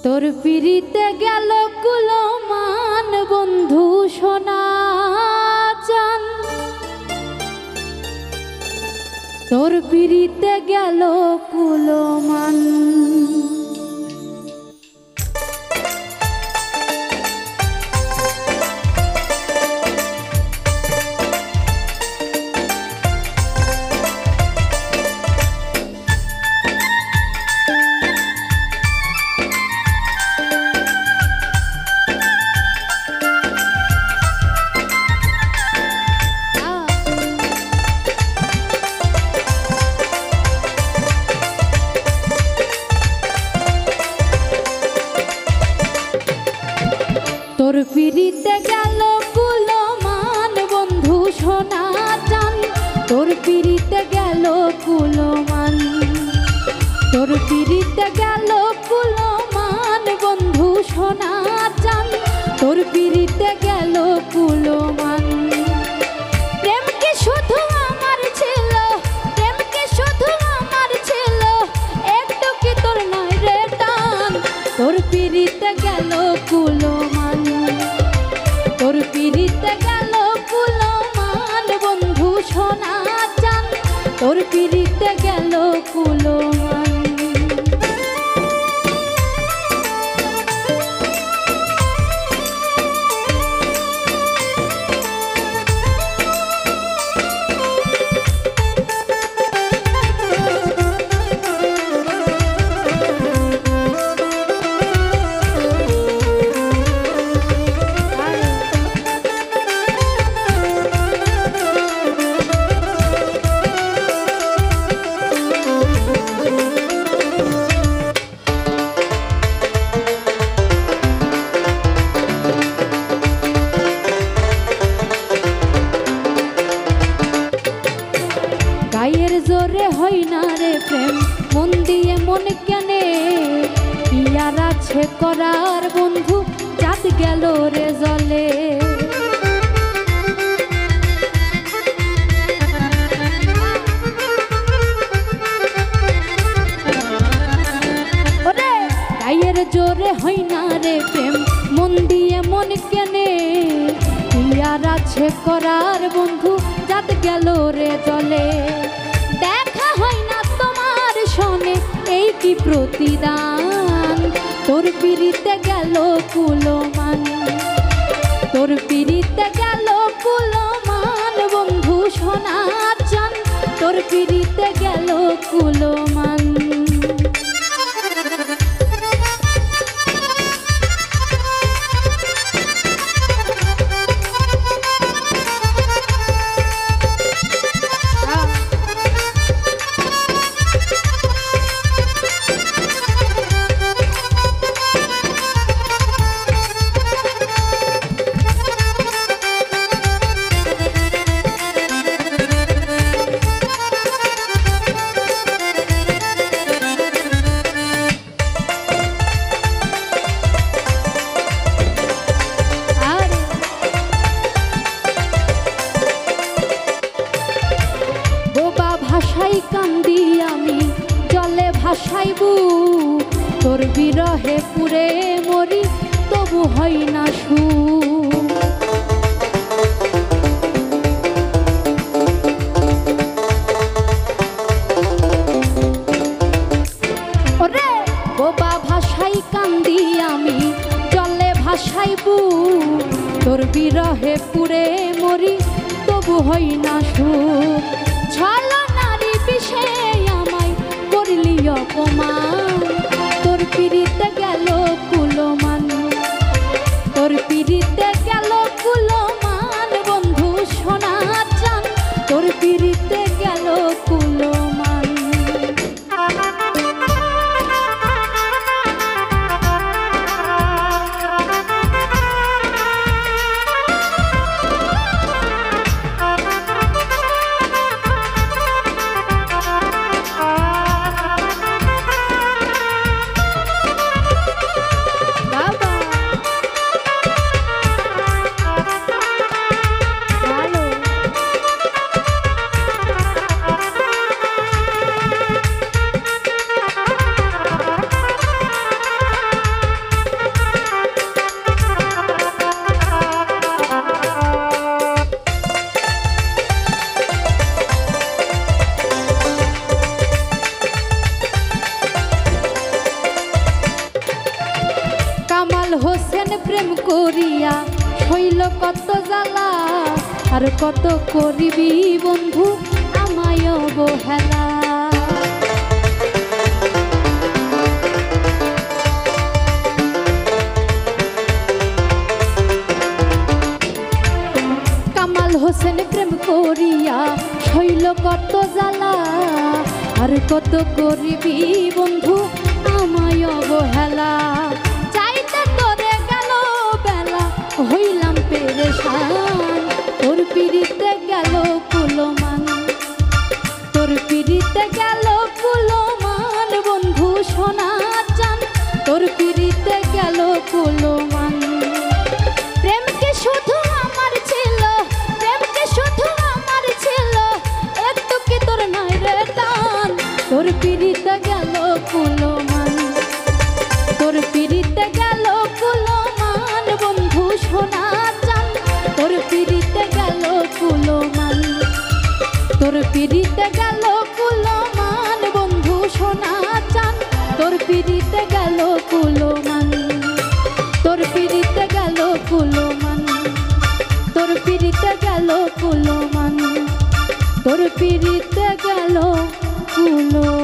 তোর পিরিতে গেল কুলমান বন্ধু সোনা চান, তোর পিরিতে গেল কুলমান। তোর পিরিতে গেল কুলমান বন্ধু সোনা চান, তোর পিরিতে গেল কুলমান, তোর পিরিতে গেল কুলমান বন্ধু সোনা চান, তোর পিরিতে গেল কুলমান। প্রেম কি শুধু আমার ছিল, প্রেম কি শুধু আমার ছিল, একটু কি তোর নয় রে টান, তোর পিরিতে গেল কুলমান, তোর পিরিতে গেল কুলমান বন্ধু সোনা চান, তোর পিরিতে গেল কুলমান। গায়ের জোরে হয় না রে প্রেম, মন দিয়ে মন কেনে, ইয়ার আছে করার বন্ধু, চাঁদ গেল রে জলে। ওরে গায়ের জোরে হয় না রে প্রেম, মন দিয়ে মন কেনে, ইয়ার আছে করার বন্ধু, চাঁদ গেল রে জলে। দেখা হয় না তোমার সনে, এই কি প্রতিদান, তোর পিরিতে গেল কুলমান, তোর পিরিতে গেল কুলমান বন্ধু সোনা চান, তোর পিরিতে গেল কুলমান। ভাষাই কান্দি আমি জলে ভাসাইবু, তোর বিরহে পুরে মরি তবু হয় না সু। ওরে বোবা ভাষাই কান্দি আমি জলে ভাসাইবু, তোর বিরহে পুরে মরি তবু হয় না সু। ছলনারী বিষে আমায় করলি অপমান, তোর পিরিতে গেল কুলমান, তোর পিরিতে গেল কুলমান বন্ধু সোনা চান, তোর পিরিতে গেল কুলমান। করিয়া হইল কত জ্বালা, আর কত করিবি বন্ধু আমায় অবহেলা। কামাল হোসেন প্রেম করিয়া হইল কত জ্বালা, আর কত করিবি বন্ধু আমায় অবহেলা। চাইতে তোরে গেল বেলা হইলাম পেরেশান, তোর পিড়িতে গেল কুলমান, তোর পিড়িতে গেল কুলমান বন্ধু সোনা চান, তোর পিড়িতে গেল কুলমান। প্রেম কি শুধু আমার ছিল, প্রেম কি শুধু আমার ছিল, একটু কি তোর নাই রে টান, তোর পিড়িতে গেল কুলমান, তোর পিড়িতে গেল কুলমান বন্ধু সোনা চান, তোর পিড়িতে গেল কুলমান, তোর পিড়িতে গেল কুলমান বন্ধু সোনা চান, তোর পিড়িতে গেল কুলমান, তোর পিড়িতে গেল কুলমান, তোর পিড়িতে গেল কুলমান, তোর পিড়িতে গেল কুলমান।